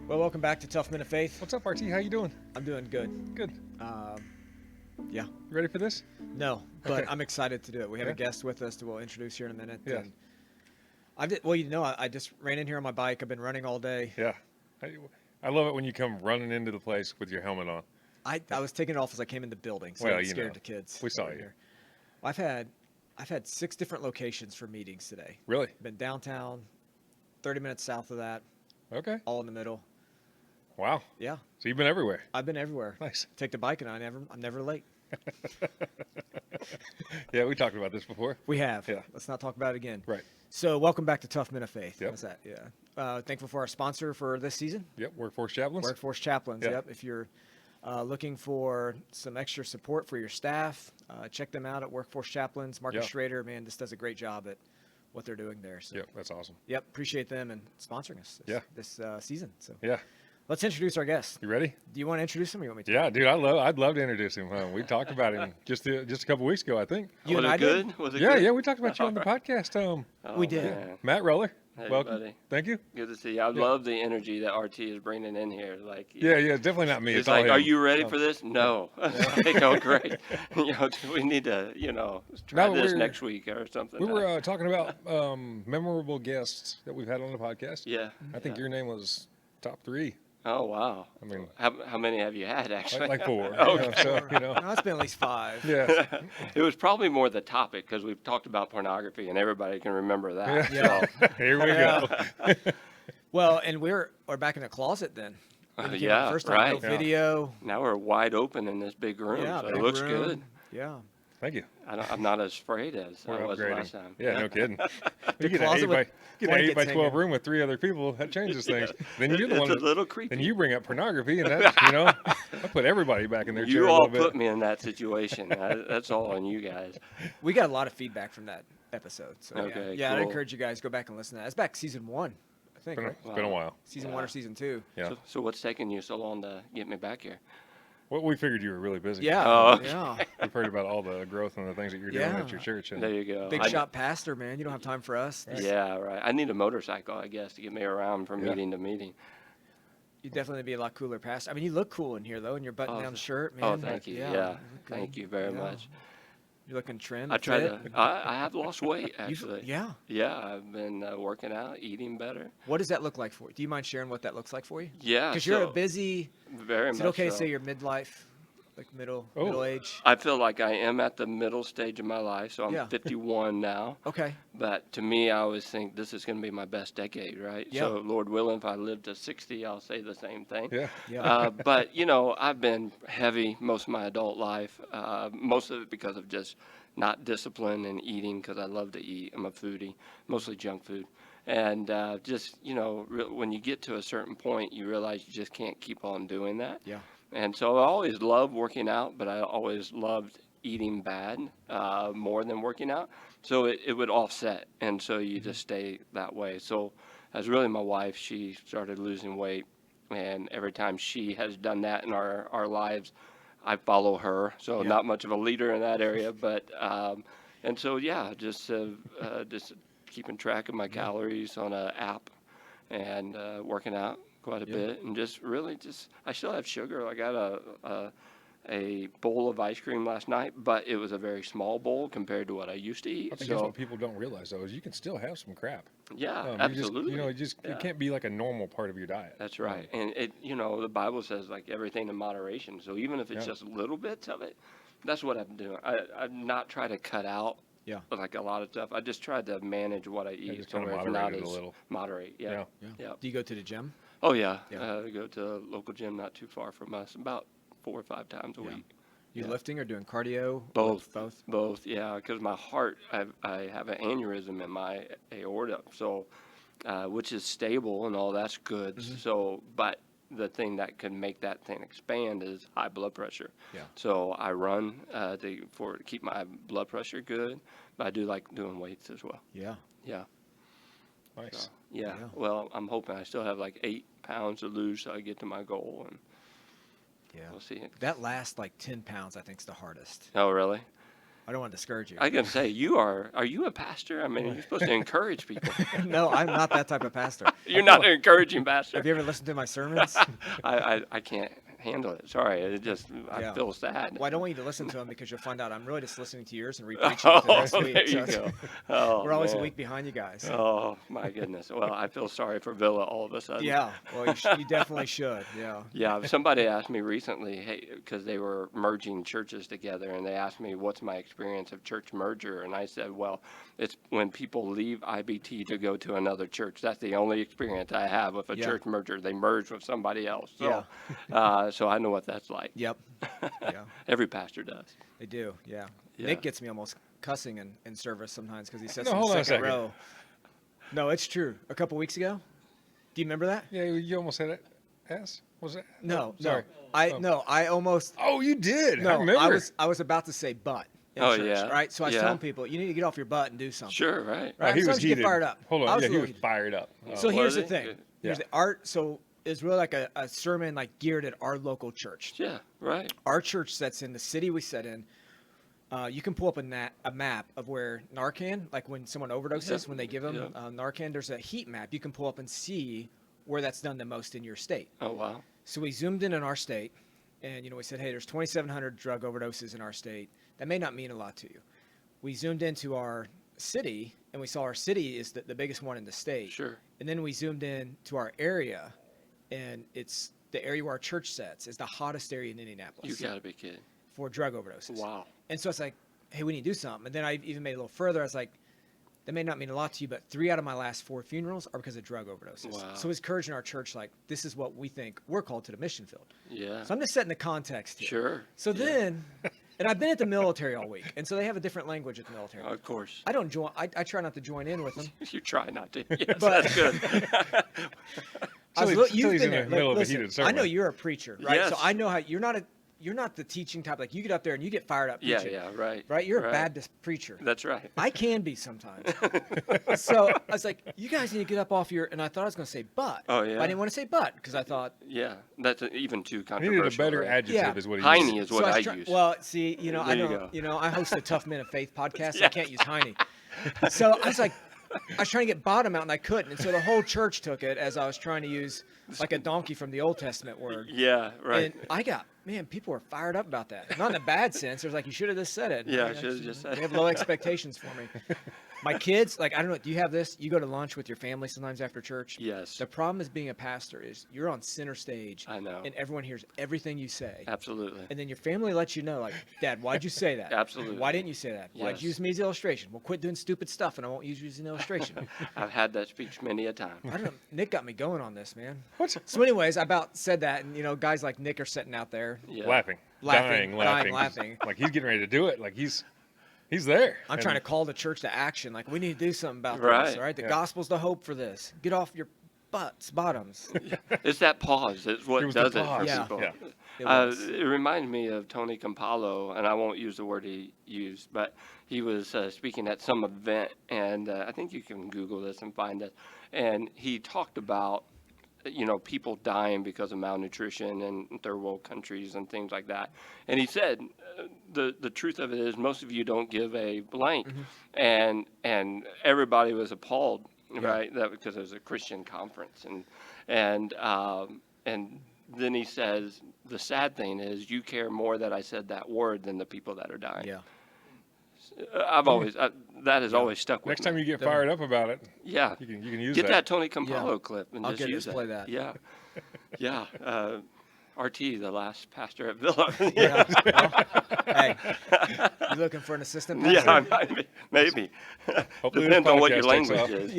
Well, welcome back to Tough Men of Faith. What's up, RT? How you doing? I'm doing good. Good. Um, yeah. You ready for this? No, but Okay. I'm excited to do it. We have Yeah. a guest with us that we'll introduce here in a minute. Yeah. And I just ran in here on my bike. I've been running all day. Yeah. I love it when you come running into the place with your helmet on. I was taking it off as I came in the building, so Well, I'm you scared know. the kids. We saw over you. Here. I've had 6 different locations for meetings today. Really? Been downtown, 30 minutes south of that, Okay. all in the middle. Wow. Yeah, So you've been everywhere. I've been everywhere. Nice. Take the bike and I'm never late. Yeah, we talked about this before. We have. Yeah. Let's not talk about it again. Right. So welcome back to Tough Men of Faith. Yep. How's that? Yeah. Thankful for our sponsor for this season, Yep. Workforce chaplains. Workforce Chaplains. Yeah. Yep. If you're looking for some extra support for your staff, check them out at Workforce Chaplains. Marcus Yeah. Schrader, man, just does a great job at what they're doing there. So, Yep. That's awesome. Yep. Appreciate them and sponsoring us this season. So Yeah. let's introduce our guest. You ready? Do you want to introduce him or you want me to? Yeah, dude. I'd love to introduce him. We talked about him just a couple weeks ago, I think. You Was and it I good? did? Was it Yeah. good? Yeah. We talked about you on the All right. podcast. Oh, We did. man. Matt Roller. Hey, Welcome. buddy. Thank you. Good to see you. I love the energy that RT is bringing in here. Like, Yeah. Yeah. It's definitely not me. It's all like, him. are you ready Oh. for this? No. Like, oh, great. We need to, try No, this we're- next week or something. We were talking about memorable guests that we've had on the podcast. Yeah. I think yeah. your name was top 3, Oh, wow. I mean- how many have you had, actually? like 4. Okay. So No, it's been at least 5. yeah, It was probably more the topic because we've talked about pornography and everybody can remember that. Yeah. So, here we go. Well, and we're back in the closet then. When you came out yeah, first time, right. no Yeah. video. now we're wide open in this big room, Yeah, so big it looks room. good. Yeah. Thank you. I'm not as afraid as We're I was upgrading. last time. Yeah, no kidding. You get closet an 8 by with get an 8 by blankets 12 hanging. room with 3 other people. That changes things. Then you're the It's one. a That, little creepy. then you bring up pornography, and that I put everybody back in their chair You a all little bit. put me in that situation. That's all on you guys. We got a lot of feedback from that episode. So Okay, yeah, I'd cool. encourage you guys to go back and listen to that. It's back season 1, I think. Right? It's been a while. Season Yeah. 1 or season 2. Yeah. So what's taking you so long to get me back here? Well, we figured you were really busy. Yeah. Oh, okay. Yeah. We've heard about all the growth and the things that you're doing Yeah. at your church. And There you go. Big I- shot pastor, man. You don't have time for us. Yeah, right. I need a motorcycle, I guess, to get me around from Yeah. meeting to meeting. You'd definitely be a lot cooler pastor. I mean, you look cool in here, though, in your button-down shirt, man. Oh, thank you. Yeah. Yeah, you look thank good. you very Yeah. much. You're looking trim. I try fit. to. I have lost weight You've- actually. Yeah. Yeah, I've been working out, eating better. What does that look like for you? Do you mind sharing what that looks like for you? Yeah, Because you're a so- busy. Very Is much. it okay to so. say you're midlife, like middle Oh. age? I feel like I am at the middle stage of my life, so I'm Yeah. 51 now. Okay. But to me, I always think this is going to be my best decade, right? Yeah. So, Lord willing, if I live to 60, I'll say the same thing. yeah. Yeah. But, I've been heavy most of my adult life, most of it because of just not discipline and eating, because I love to eat. I'm a foodie, mostly junk food. And when you get to a certain point, you realize you just can't keep on doing that. Yeah. And so I always loved working out, but I always loved eating bad more than working out. So it would offset, and so you just stay that way. So as really my wife, she started losing weight, and every time she has done that in our lives, I follow her. So Yeah. not much of a leader in that area, but and so yeah, just keeping track of my calories on an app, and working out quite a Yeah. bit, and just really I still have sugar. I got a bowl of ice cream last night, but it was a very small bowl compared to what I used to eat. I think that's So what people don't realize, though, is you can still have some crap. yeah, You absolutely. just, Yeah. it can't be like a normal part of your diet. That's right. And the Bible says like everything in moderation. So even if it's Yeah. just little bits of it, that's what I'm doing. I'm not trying to cut out Yeah. like a lot of stuff. I just tried to manage what I eat just so kinda where it's moderate not it a as little. moderate. Yeah. Yeah. Yeah. Do you go to the gym? Oh yeah. Yeah. I go to a local gym not too far from us, about 4 or 5 times a Yeah. week. You Yeah. lifting or doing cardio? Both. Both. Both, yeah, because my heart, I have an aneurysm in my aorta, so which is stable and all that's good. Mm-hmm. So, but the thing that can make that thing expand is high blood pressure. Yeah. So I run to keep my blood pressure good, but I do like doing weights as well. Yeah. Yeah. Nice. So, yeah. Yeah. Well, I'm hoping I still have like 8 pounds to lose so I get to my goal, and Yeah. we'll see. That last like 10 pounds, I think, is the hardest. Oh, really? I don't want to discourage you. I can say are you a pastor? I mean, you're supposed to encourage people. No, I'm not that type of pastor. You're not an encouraging pastor. Have you ever listened to my sermons? I can't handle it. Sorry, I Yeah. feel sad. Well, I don't want you to listen to them because you'll find out I'm really just listening to yours and repreaching it the next Oh, week. there So you go. Oh, we're always a man. week behind you guys. Oh my goodness. Well, I feel sorry for Villa all of a sudden. Yeah, well, you definitely should. Yeah. Yeah, somebody asked me recently, hey, because they were merging churches together, and they asked me, what's my experience of church merger? And I said, well, it's when people leave IBT to go to another church. That's the only experience I have with a Yeah. church merger. They merge with somebody else. So, Yeah. so I know what that's like. Yep. Yeah, Every pastor does. they do. Yeah. Yeah. Nick gets me almost cussing in service sometimes because he sits No, in hold on the a second second. row. No, it's true. A couple weeks ago. Do you remember that? Yeah, you almost said it. S? Was it? No, Sorry. I almost. Oh, you did. I No, remember. I was about to say but in Oh, church, yeah. right? So I was Yeah. telling people, you need to get off your butt and do something. Sure, right. Right? he was Sometimes you heated. get fired up. Hold I on. was Yeah, a he little was fired up. So Was here's the he? thing. Good. Here's Yeah. so it's really like a sermon like geared at our local church. Yeah, right. Our church sets in the city we set in. You can pull up a map of where Narcan, like when someone overdoses, Yeah. when they give them Yeah. Narcan, there's a heat map. You can pull up and see where that's done the most in your state. Oh, wow. So we zoomed in our state, and we said, hey, there's 2,700 drug overdoses in our state. That may not mean a lot to you. We zoomed into our city, and we saw our city is the biggest one in the state. Sure. And then we zoomed in to our area, and it's the area where our church sets is the hottest area in Indianapolis You got to be kidding. for drug overdoses. Wow. And so it's like, hey, we need to do something. And then I even made it a little further. I was like, that may not mean a lot to you, but 3 out of my last 4 funerals are because of drug overdoses. Wow. So it's encouraging our church, like, this is what we think we're called to the mission field. Yeah. So I'm just setting the context here. Sure. So Yeah. then, and I've been at the military all week, and so they have a different language at the military. Of course. I don't join. I try not to join in with them. You try not to. Yes, But- that's good. You've he's been in the there. middle of a Listen, heated I know sermon. you're a preacher, right? Yes. So I know how you're not the teaching type. Like you get up there and you get fired up Yeah, preaching. yeah, right. Right? You're a right. Baptist preacher. That's right. I can be sometimes. So I was like, you guys need to get up off your, and I thought I was going to say but. Oh, yeah? But I didn't want to say but because I thought. Yeah, that's even too He controversial. needed a better right? adjective, Yeah. is what he Heine used. is what so I was use. Well, see, I There you don't, go. I host a Tough Men of Faith podcast. So Yeah. I can't use Heine. So I was like, I was trying to get bottom out and I couldn't. And so the whole church took it as I was trying to use like a donkey from the Old Testament word. Yeah, right. And I got, people were fired up about that. Not in a bad sense. It was like, you should have just said it. Yeah, I should have just said They it. have low expectations for me. My kids, like, I don't know, do you have this? You go to lunch with your family sometimes after church? Yes. The problem is being a pastor is you're on center stage. I know. And everyone hears everything you say. Absolutely. And then your family lets you know, like, Dad, why'd you say that? Absolutely. Why didn't you say that? Why'd Yes. you use me as an illustration? Well, quit doing stupid stuff and I won't use you as an illustration. I've had that speech many a time. I don't know. Nick got me going on this, man. What? So anyways, I about said that, and, guys like Nick are sitting out there. Yeah. Laughing. Laughing, Dying, laughing. Like he's getting ready to do it. Like he's there. I'm trying to call the church to action. Like, we need to do something about this, Right. all right? The Yeah. gospel's the hope for this. Get off your bottoms. It's that pause. It's what It was the does it for pause. Yeah. people. Yeah. It was. It reminds me of Tony Campolo, and I won't use the word he used, but he was speaking at some event, and I think you can Google this and find it. And he talked about, people dying because of malnutrition in third world countries and things like that. And he said, the truth of it is most of you don't give a blank, Mm-hmm. and everybody was appalled, Yeah. right? That because it was a Christian conference, and then he says, the sad thing is you care more that I said that word than the people that are dying. Yeah. That has always stuck with Next me. time you get fired up about it, Yeah. you can use Get that. that Tony Campolo clip and I'll just get it, use just play that. Yeah. Yeah. RT, the last pastor at Villa. Yeah. Well, hey, you looking for an assistant pastor? Yeah, maybe. Hopefully this Depends on what your podcast takes language off. is.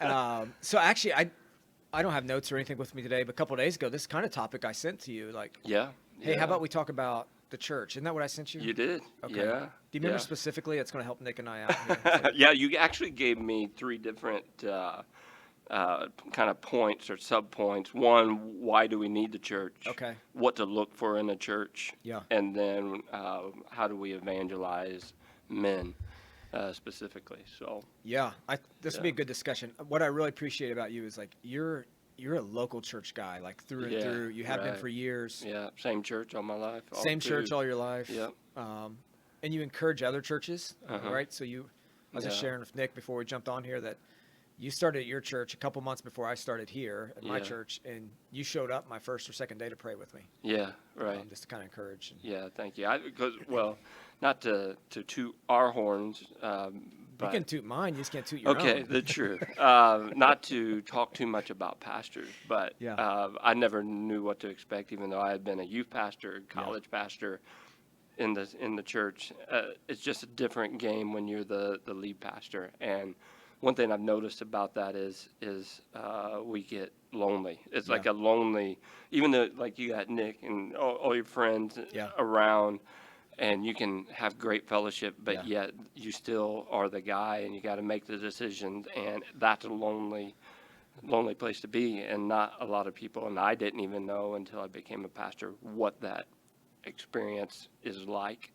Yeah. So actually, I don't have notes or anything with me today, but a couple of days ago, this kind of topic I sent to you, like, Yeah. hey, yeah. how about we talk about the church? Kind of what I sent you? You did. Okay. Yeah. Do you remember yeah. specifically? It's going to help Nick and I out here. Yeah, you actually gave me 3 different kind of points or sub-points. One, why do we need the church? Okay. What to look for in a church. Yeah. And then how do we evangelize men specifically? So, Yeah, this would be a good discussion. What I really appreciate about you is like you're you're a local church guy, like through and Yeah, through. You have been right. for years. Yeah, same church all my life. All Same through. church all your life. Yep. And you encourage other churches, Uh-huh. right? So I was just Yeah. sharing with Nick before we jumped on here that you started at your church a couple months before I started here at my Yeah. church, and you showed up my first or second day to pray with me, Yeah, right. just to kind of encourage. Yeah, thank you. Because, well, not to toot our horns, You but can toot mine, you just can't toot your okay, own. the truth. Not to talk too much about pastors, but Yeah. I never knew what to expect, even though I had been a youth pastor, college pastor in the church. It's just a different game when you're the lead pastor. And one thing I've noticed about that is we get lonely. It's like Yeah. a lonely, even though like you got Nick and all your friends Yeah. around, and you can have great fellowship, but Yeah. yet you still are the guy, and you got to make the decisions, and that's a lonely place to be, and not a lot of people. And I didn't even know until I became a pastor what that experience is like.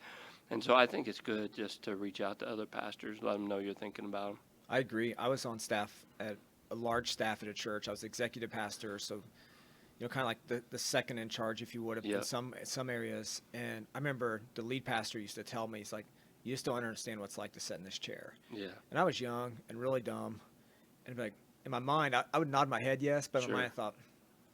And so I think it's good just to reach out to other pastors, let them know you're thinking about them. I agree. I was on staff at a large staff at a church. I was executive pastor, so kind of like the second in charge, if you would, in Yep. some areas. And I remember the lead pastor used to tell me, he's like, "You just don't understand what it's like to sit in this chair." Yeah. And I was young and really dumb, and like in my mind, I would nod my head yes, but in Sure. my mind I thought,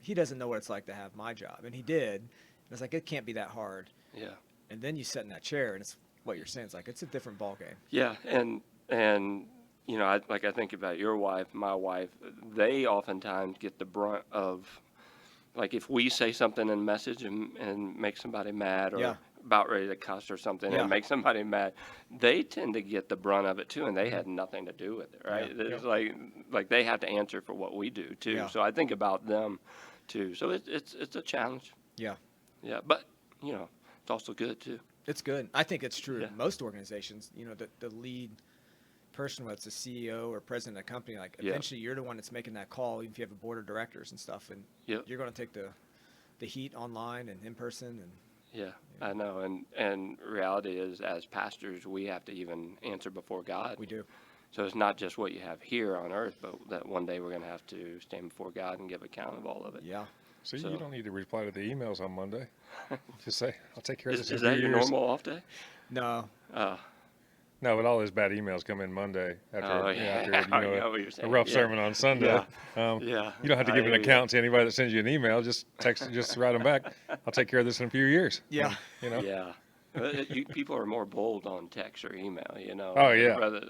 he doesn't know what it's like to have my job, and he did. And I was like, it can't be that hard. Yeah. And then you sit in that chair, and it's what you're saying. It's like it's a different ballgame. Yeah. And I think about your wife, my wife, they oftentimes get the brunt of, like, if we say something in a message and make somebody mad, or Yeah. about ready to cuss or something, Yeah. and make somebody mad, they tend to get the brunt of it too, and they had nothing to do with it, right? Yeah. It's like they have to answer for what we do too. Yeah. So I think about them too. So it's a challenge. Yeah. Yeah, but it's also good too. It's good. I think it's true Yeah. in most organizations. The lead person, whether it's a CEO or president of a company, like Yeah. eventually you're the one that's making that call, even if you have a board of directors and stuff, and Yep. you're going to take the heat online and in person. And Yeah, I know. And reality is, as pastors, we have to even answer before God. we do. So it's not just what you have here on earth, but that one day we're going to have to stand before God and give account of all of it. Yeah. So, So- you don't need to reply to the emails on Monday. Just say, I'll take care of this Is in a that few your years. normal off day? No. No, but all those bad emails come in Monday after, Oh, after yeah. I know what you're a saying. rough Yeah. sermon on Sunday. Yeah. You don't have to I give an hear you. account to anybody that sends you an email. Just just write them back. I'll take care of this in a few years. Yeah. Yeah. People are more bold on text or email, Oh, yeah. Rather,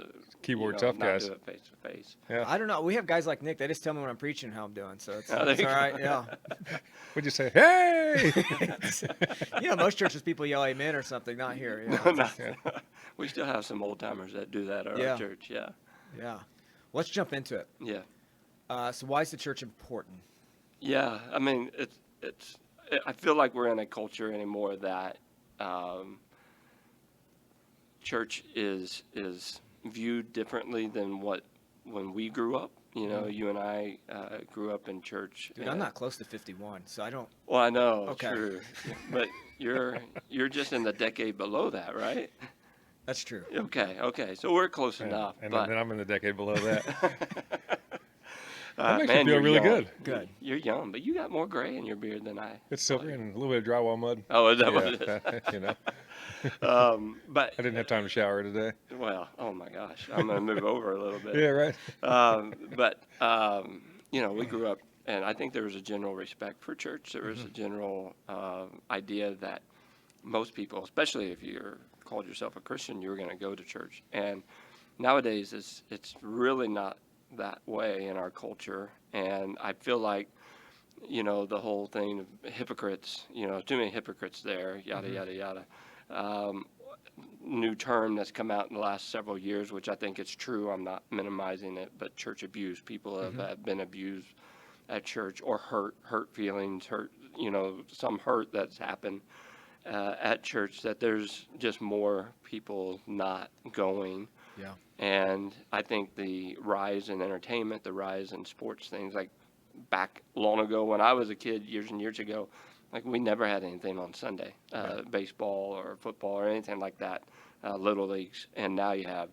Keyboard tough not guys. do it face to face. Yeah. I don't know. We have guys like Nick. They just tell me when I'm preaching how I'm doing, so it's, Oh, there it's you all go. right. Yeah. Would you say, hey? Most churches people yell amen or something. Not here. No. We still have some old timers that do that at Yeah. our church. Yeah. Yeah. Let's jump into it. Yeah. So why is the church important? Yeah, I mean, I feel like we're in a culture anymore that church is viewed differently than when we grew up. You and I grew up in church. Dude, I'm not close to 51, so I don't. Well, I know, Okay. true, but you're just in the decade below that, right? That's true. Okay, so we're close Yeah. enough. And but then I'm in the decade below that. That makes man, me feel you're really young. good. Good. You're young, but you got more gray in your beard than I. It's silver and a little bit of drywall mud. Oh, is that what it is? you know, But I didn't have time to shower today. well, oh my gosh, I'm gonna move over a little bit. Yeah, right. But we grew up, and I think there was a general respect for church. There was a general idea that most people, especially if you're called yourself a Christian, you were going to go to church. And nowadays, it's really not that way in our culture. And I feel like, the whole thing of hypocrites, too many hypocrites there, yada, yada, yada. New term that's come out in the last several years, which I think it's true. I'm not minimizing it, but church abuse. People have been abused at church, or hurt feelings, some hurt that's happened at church, that there's just more people not going. Yeah. And I think the rise in entertainment, the rise in sports things, like back long ago when I was a kid, years and years ago, like we never had anything on Sunday, baseball or football or anything like that, little leagues. And now you have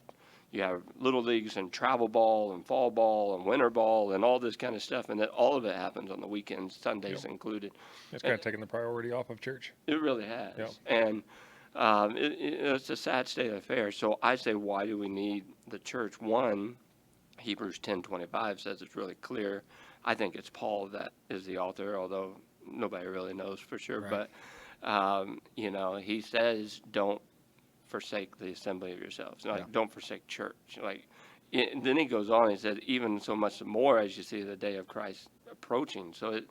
you have little leagues and travel ball and fall ball and winter ball and all this kind of stuff, and that all of it happens on the weekends, Sundays Yep. included. It's kind of taking the priority off of church. It really has. Yep. And it's a sad state of affairs. So I say, why do we need the church? One, Hebrews 10:25 says it's really clear. I think it's Paul that is the author, although nobody really knows for sure. Right. But, he says, don't forsake the assembly of yourselves. Like, Yeah. don't forsake church. Then he goes on, he said, even so much more as you see the day of Christ approaching. So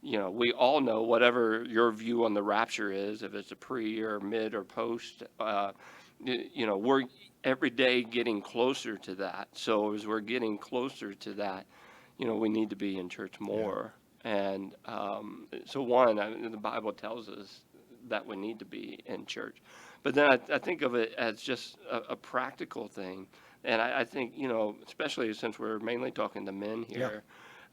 we all know, whatever your view on the rapture is, if it's a pre or mid or post, we're every day getting closer to that. So as we're getting closer to that, we need to be in church more. And so the Bible tells us that we need to be in church. But then I think of it as just a practical thing. And I think, especially since we're mainly talking to men here,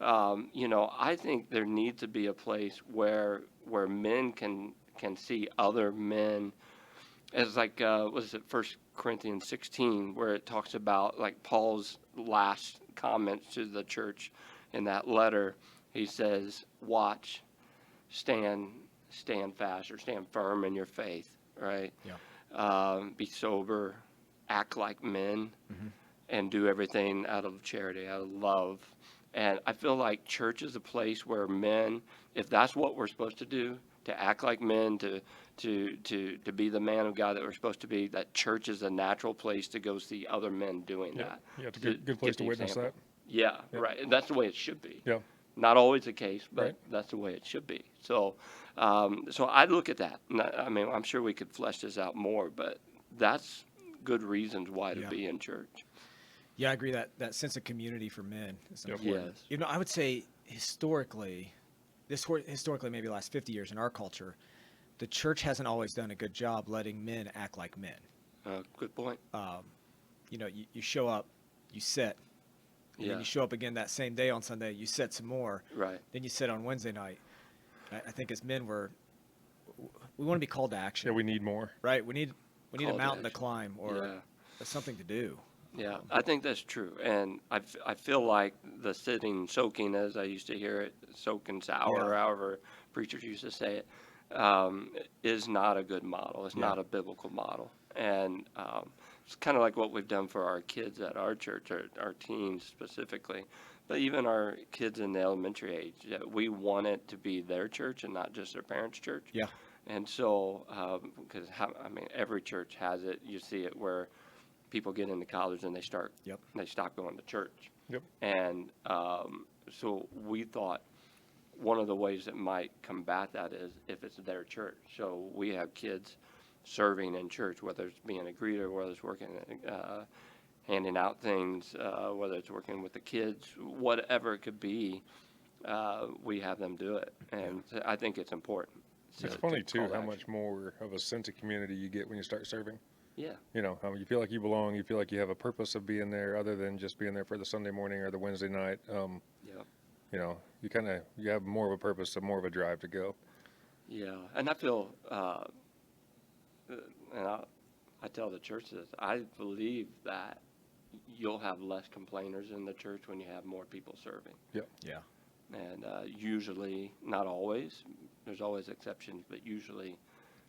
I think there needs to be a place where men can see other men as like, what is it, 1 Corinthians 16, where it talks about like Paul's last comments to the church in that letter. He says, watch, stand fast, or stand firm in your faith, right? Yeah. Be sober, act like men, Mm-hmm. and do everything out of charity, out of love. And I feel like church is a place where men, if that's what we're supposed to do, to act like men, to be the man of God that we're supposed to be, that church is a natural place to go see other men doing that. Yeah, it's a good place get to the witness example. that. Yeah, Yeah. right. And that's the way it should be. Yeah. Not always the case, but Right. that's the way it should be. So, so I look at that. I mean, I'm sure we could flesh this out more, but that's good reasons why to Yeah. be in church. Yeah, I agree that sense of community for men is Yep. important. Yes. I would say historically, maybe the last 50 years in our culture, the church hasn't always done a good job letting men act like men. Good point. You show up, you sit, and Yeah. then you show up again that same day on Sunday, you sit some more, Right. then you sit on Wednesday night. I think as men, we want to be called to action, Yeah, we need more. right? We need a Called to mountain to action. climb or something to do. Yeah, I think that's true. And I feel like the sitting, soaking, as I used to hear it, soak and sour, or Yeah. however preachers used to say it, is not a good model. It's not a biblical model. And it's kind of like what we've done for our kids at our church, our teens specifically, but even our kids in the elementary age. We want it to be their church and not just their parents' church. Yeah. And so, because every church has it. You see it where people get into college and they stop going to church. Yep. And so we thought one of the ways that might combat that is if it's their church. So we have kids serving in church, whether it's being a greeter, whether it's working, handing out things, whether it's working with the kids, whatever it could be, we have them do it. And I think it's important. It's to funny call too how action. much more of a sense of community you get when you start serving. Yeah. You feel like you belong. You feel like you have a purpose of being there, other than just being there for the Sunday morning or the Wednesday night. Yeah. You have more of a purpose, and more of a drive to go. Yeah, and I feel, and I tell the churches, I believe that you'll have less complainers in the church when you have more people serving. Yeah. And usually, not always, there's always exceptions, but usually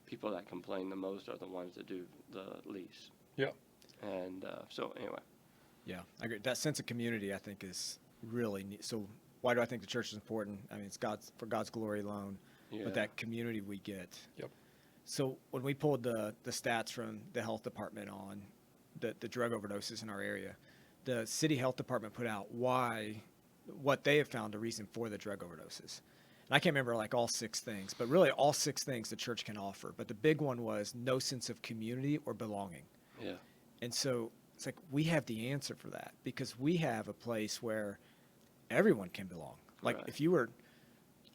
people that complain the most are the ones that do the least. Yeah. And so anyway. Yeah, I agree. That sense of community, I think, is really neat. So why do I think the church is important? I mean, it's for God's glory alone, Yeah. but that community we get. Yep. So when we pulled the stats from the health department on the drug overdoses in our area, the city health department put out what they have found a reason for the drug overdoses. And I can't remember like all 6 things, but really all 6 things the church can offer. But the big one was no sense of community or belonging. Yeah. And so it's like we have the answer for that because we have a place where everyone can belong. Like Right. if you were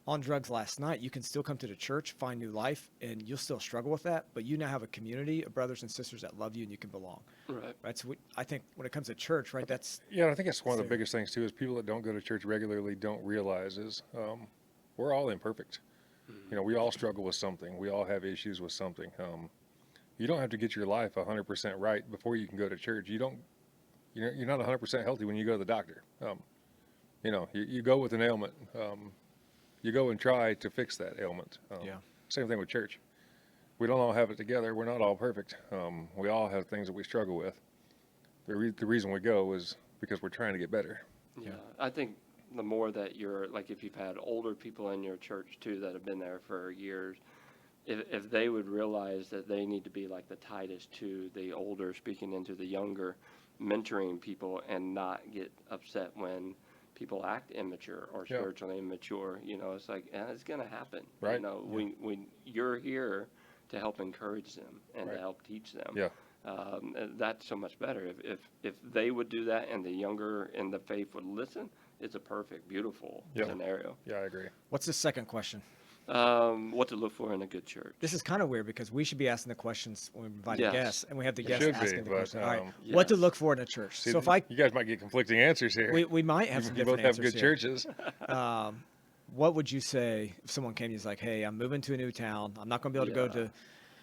on drugs last night, you can still come to the church, find new life, and you'll still struggle with that. But you now have a community of brothers and sisters that love you and you can belong. Right. Right. So I think when it comes to church, right, that's Yeah, I think it's one of the Fair. biggest things too. Is people that don't go to church regularly don't realize is we're all imperfect. We all struggle with something. We all have issues with something. You don't have to get your life 100% right before you can go to church. You don't you're not 100% healthy when you go to the doctor. You go with an ailment. You go and try to fix that ailment. Yeah. Same thing with church. We don't all have it together. We're not all perfect. We all have things that we struggle with. The reason we go is because we're trying to get better. Yeah, I think the more that you're, like, if you've had older people in your church too that have been there for years, if they would realize that they need to be like the Titus to the older speaking into the younger, mentoring people, and not get upset when people act immature or Yeah. spiritually immature. It's like, it's going to happen. Right. You're here to help encourage them and Right. to help teach them. Yeah. That's so much better. If they would do that and the younger in the faith would listen, it's a perfect, beautiful Yeah. scenario. Yeah, I agree. What's the second question? What to look for in a good church. This is kind of weird because we should be asking the questions when we invite Yes. guests, and we have the It guests should asking be, the but, question. All right, yes. what to look for in a church. See, So if I, you guys might get conflicting answers here. we might have some you both different have answers good here. churches. What would you say if someone came to you and was like, hey, I'm moving to a new town. I'm not going to be able to go Yeah. to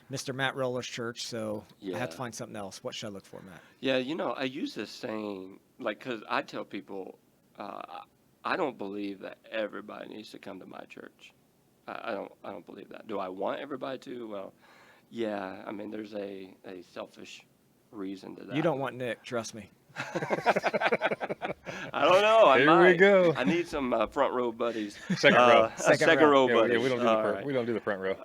Mr. Matt Roller's church, so I have to Yeah. find something else. What should I look for, Matt? Yeah, I use this saying, like, because I tell people, I don't believe that everybody needs to come to my church. I don't believe that. Do I want everybody to? Well, yeah. I mean, there's a selfish reason to that. You don't want Nick, trust me. I don't know. I Here we might. go. I need some front row buddies. Second row. Second Second row Yeah, buddies. yeah, we don't do All the right. we don't do the front row.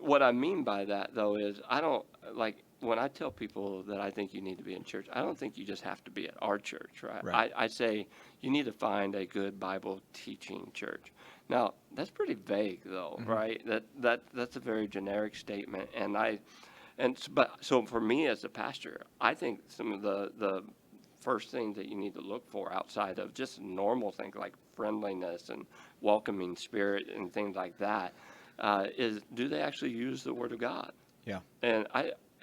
What I mean by that, though, is I don't like when I tell people that I think you need to be in church. I don't think you just have to be at our church, right? Right. I say you need to find a good Bible teaching church. Now that's pretty vague, though, right? That's a very generic statement, but for me as a pastor, I think some of the first things that you need to look for outside of just normal things like friendliness and welcoming spirit and things like that is, do they actually use the Word of God? Yeah. And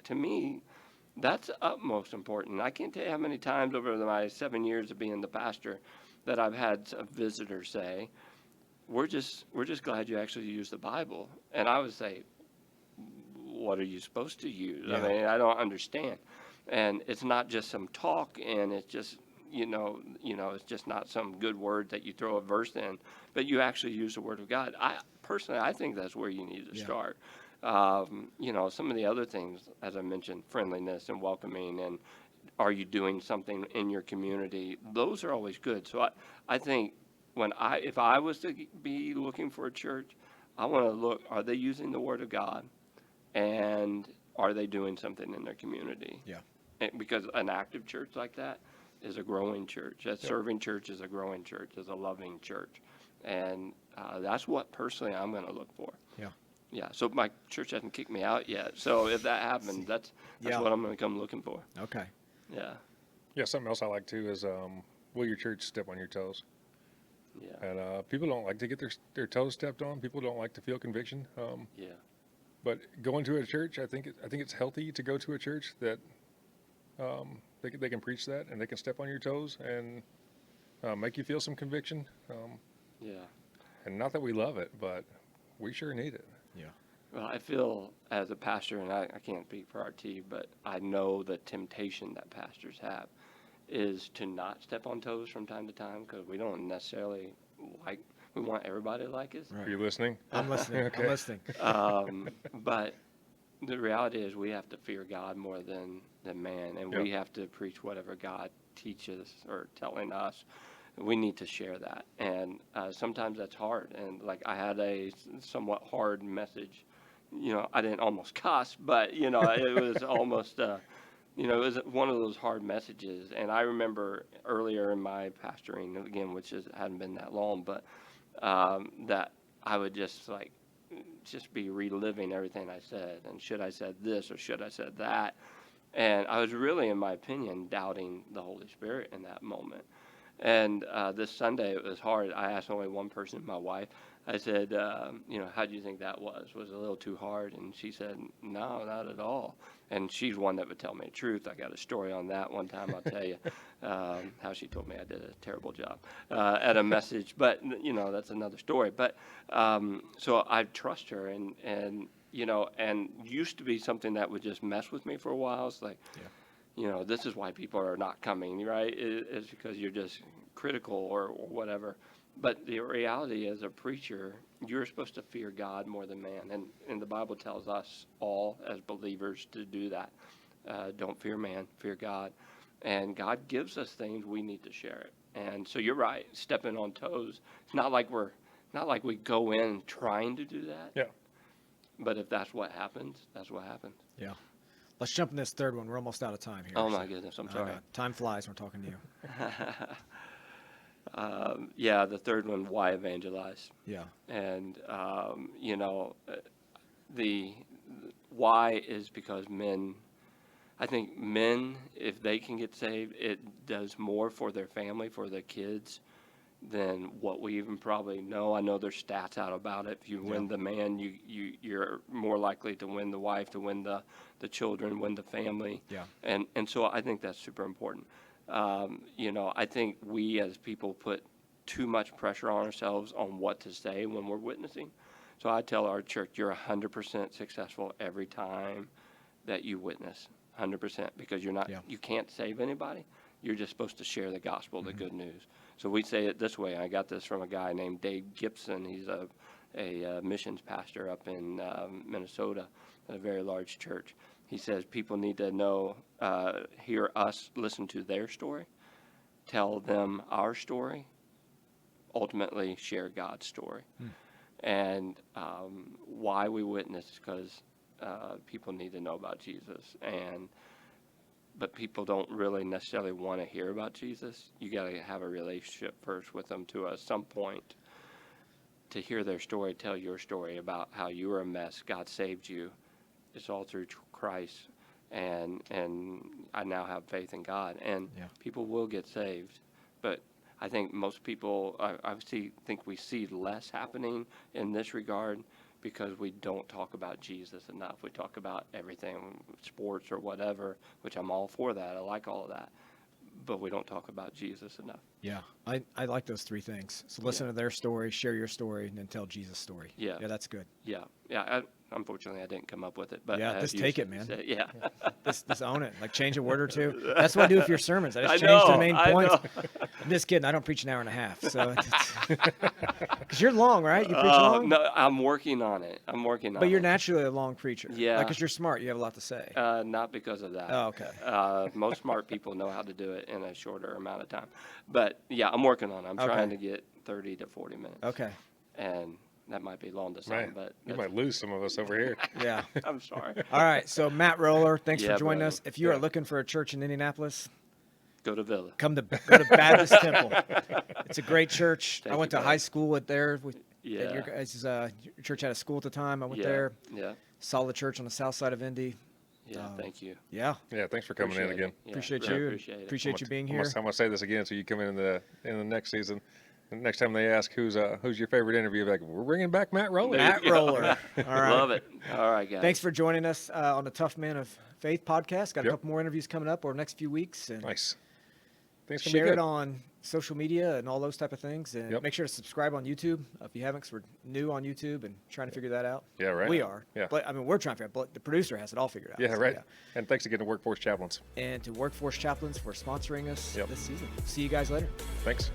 to me, that's utmost important. I can't tell you how many times over my 7 years of being the pastor that I've had a visitor say, we're just glad you actually use the Bible. And I would say, what are you supposed to use? Yeah. I mean, I don't understand. And it's not just some talk, and it's just, it's just not some good word that you throw a verse in, but you actually use the Word of God. I think that's where you need to Yeah. start. Some of the other things, as I mentioned, friendliness and welcoming, and are you doing something in your community? Those are always good. So I think if I was to be looking for a church, I want to look, are they using the Word of God? And are they doing something in their community? Yeah. Because an active church like that is a growing church. A serving church is a growing church, is a loving church. And that's what personally I'm going to look for. Yeah. Yeah. So my church hasn't kicked me out yet. So if that happens, that's Yeah. what I'm going to come looking for. Okay. Yeah. Yeah, something else I like too is will your church step on your toes? Yeah. And people don't like to get their toes stepped on. People don't like to feel conviction. Yeah. But going to a church, I think it's healthy to go to a church that they can preach that and they can step on your toes and make you feel some conviction. Yeah. And not that we love it, but we sure need it. Yeah. Well, I feel as a pastor, and I can't speak for RT, but I know the temptation that pastors have is to not step on toes from time to time because we don't necessarily we want everybody to like us. Right. Are you listening? I'm listening. Okay. I'm listening. But the reality is we have to fear God more than man, and we have to preach whatever God teaches or telling us. We need to share that, and sometimes that's hard. And like I had a somewhat hard message. I didn't almost cuss, but it was almost. It was one of those hard messages. And I remember earlier in my pastoring, again, which hadn't been that long, but that I would just be reliving everything I said. And should I said this or should I said that? And I was really, in my opinion, doubting the Holy Spirit in that moment. And this Sunday, it was hard. I asked only one person, my wife. I said, how do you think that was? Was it a little too hard? And she said, no, not at all. And she's one that would tell me the truth. I got a story on that one time, I'll tell you, how she told me I did a terrible job at a message. But, that's another story. But so I trust her. And used to be something that would just mess with me for a while. It's like, this is why people are not coming, right? It's because you're just critical or whatever. But the reality as a preacher, you're supposed to fear God more than man. And the Bible tells us all as believers to do that. Don't fear man, fear God. And God gives us things, we need to share it. And so you're right, stepping on toes. It's not like we go in trying to do that. Yeah. But if that's what happens, that's what happens. Yeah. Let's jump in this third one. We're almost out of time here. Oh my goodness, I'm I sorry. know. Time flies when we're talking to you. Yeah, the third one, why evangelize? Yeah. And the why is because I think men, if they can get saved, it does more for their family, for their kids, than what we even probably know. I know there's stats out about it. If you win the man, you're more likely to win the wife, to win the children, win the family. Yeah. And so I think that's super important. I think we as people put too much pressure on ourselves on what to say when we're witnessing. So I tell our church, you're 100% successful every time that you witness, 100%, because you can't save anybody. You're just supposed to share the gospel, the good news. So we say it this way. I got this from a guy named Dave Gibson. He's a missions pastor up in Minnesota at a very large church. He says people need to know, hear us, listen to their story, tell them our story, ultimately share God's story. And why we witness is because people need to know about Jesus. But people don't really necessarily want to hear about Jesus. You got to have a relationship first with them to some point to hear their story, tell your story about how you were a mess, God saved you. It's all through Christ, and I now have faith in God, and people will get saved. But I think most people, I think we see less happening in this regard because we don't talk about Jesus enough. We talk about everything, sports or whatever, which I'm all for that. I like all of that. But we don't talk about Jesus enough. Yeah. I like those three things. So listen to their story, share your story, and then tell Jesus' story. Yeah. Yeah, that's good. Yeah. Unfortunately, I didn't come up with it. But just take it, man. Yeah. Just own it. Like change a word or two. That's what I do with your sermons. I just I change the know, main I points. know. I'm just kidding. I don't preach an hour and a half. So, because you're long, right? You preach long? No, I'm working on it. But you're naturally a long preacher. Yeah. Because you're smart. You have a lot to say. Not because of that. Oh, okay. Most smart people know how to do it in a shorter amount of time. But yeah, I'm working on it. I'm trying to get 30 to 40 minutes. Okay. And that might be long to some, Right. but You might lose some of us over here. Yeah. I'm sorry. All right. So Matt Roller, thanks for Yeah, joining brother. us. If you are Yeah. looking for a church in Indianapolis, Go to Villa. go to Baptist Temple. It's a great church. Thank I went you, to brother. high school there. Yeah. Your guys' your church had a school at the time. I went Yeah. there. Yeah. Solid church on the south side of Indy. Yeah. Thank you. Yeah. Yeah, thanks for coming in Appreciate again. it. Yeah, Appreciate really you. Appreciate it. Appreciate you being I'm here. gonna say this again, so you come in the next season. And next time they ask who's your favorite interview, like we're bringing back Matt Rowley. There Matt you go. Roller. All right. Love it. All right, guys. Thanks for joining us on the Tough Man of Faith podcast. Got a Yep. couple more interviews coming up over the next few weeks. And Nice. Thanks for share being it good. on social media and all those type of things. And Yep. make sure to subscribe on YouTube if you haven't, because we're new on YouTube and trying to figure that out. Yeah, right. We are. Yeah. But we're trying to figure out. But the producer has it all figured out. Yeah, So, right. And thanks again to Workforce Chaplains. And to Workforce Chaplains for sponsoring us Yep. this season. See you guys later. Thanks.